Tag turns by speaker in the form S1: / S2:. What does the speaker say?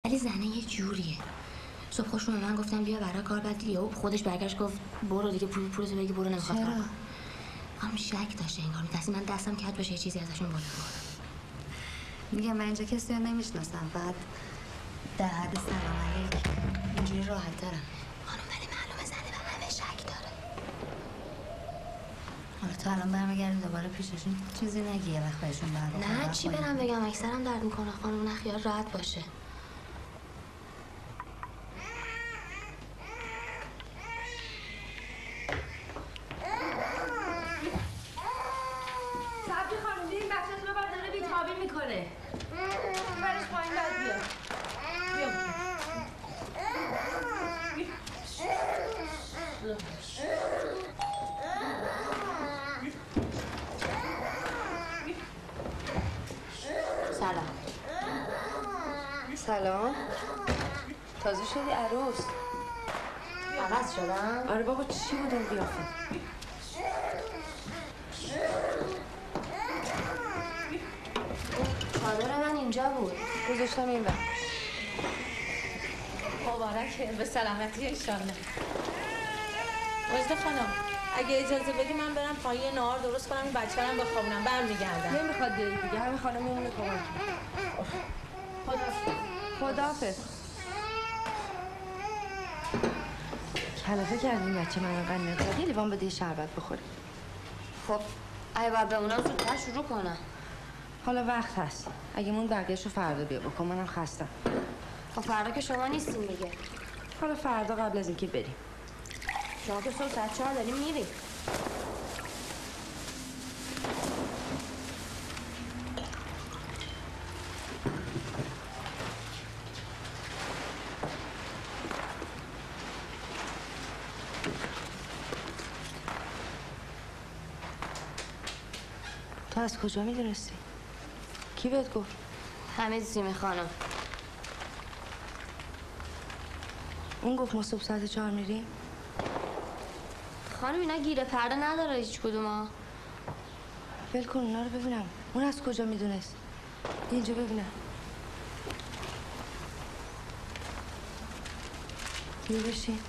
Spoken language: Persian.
S1: ولی زنه یه جوریه. صبح خوش من گفتم بیا برای کار، بعد یهو خودش برگشت گفت برو دیگه، پولتو بگی برو، نمیخواد کار کنم. خانم شک داشته انگار می‌ترسید من دستم کج بشه یه چیزی ازشون بالا بردم.
S2: میگم من اینجا کسی رو نمیشناسم، بعد در حد سلام علیکم اینجوری راحت دارم.
S1: خانم ولی معلومه زنه به همه شک داره.
S2: حالا تو الان برمیگردی دوباره پیششون چیزی نگی یه وقت بهشون
S1: نه چی برم بگم، اکثرم درد میکنه خانم، نه خیال راحت باشه.
S3: سبزی خانم دیدیم بچه‌تون رو بعد داره بی‌تابی میکنه. برش پایین بعد بیا.
S1: سلام.
S3: سلام. تازه شدی عروس.
S1: عوض شدم؟
S3: آره بابا چی بود این قیافه؟
S1: چادر من اینجا بود.
S3: گذاشتم این وقت. مبارکه، به سلامتی انشالله. وجده خانم اگه اجازه بدی من برم پایین نهار درست کنم، این بچه هم بخوابونم، برمیگردم. نمیخواد بری دیگه، همین خانم میمونه کمک. خداحافظ.
S2: کلافه کردیم بچه من انقدر نمیخواد یه لیوان بده شربت بخوره.
S1: خب اگه باید بمونم زودتر شروع کنم.
S2: حالا وقت هست، اگه مون بقیه‌ش رو فردا بیا بکن، منم خستم.
S1: خب فردا که شما نیستین دیگه.
S2: حالا فردا قبل از اینکه بریم.
S1: شما که صبح ساعت 4 داریم میریم.
S2: تو از کجا میدونستی؟ کی بهت گفت؟
S1: حمید سیمی خانم.
S2: اون گفت ما صبح ساعت 4 میریم؟
S1: خانم اینا گیره پرده نداره هیچ کدوما.
S2: ول کن اونا رو ببینم. اون از کجا میدونست؟ اینجا ببینم. بیا بشین.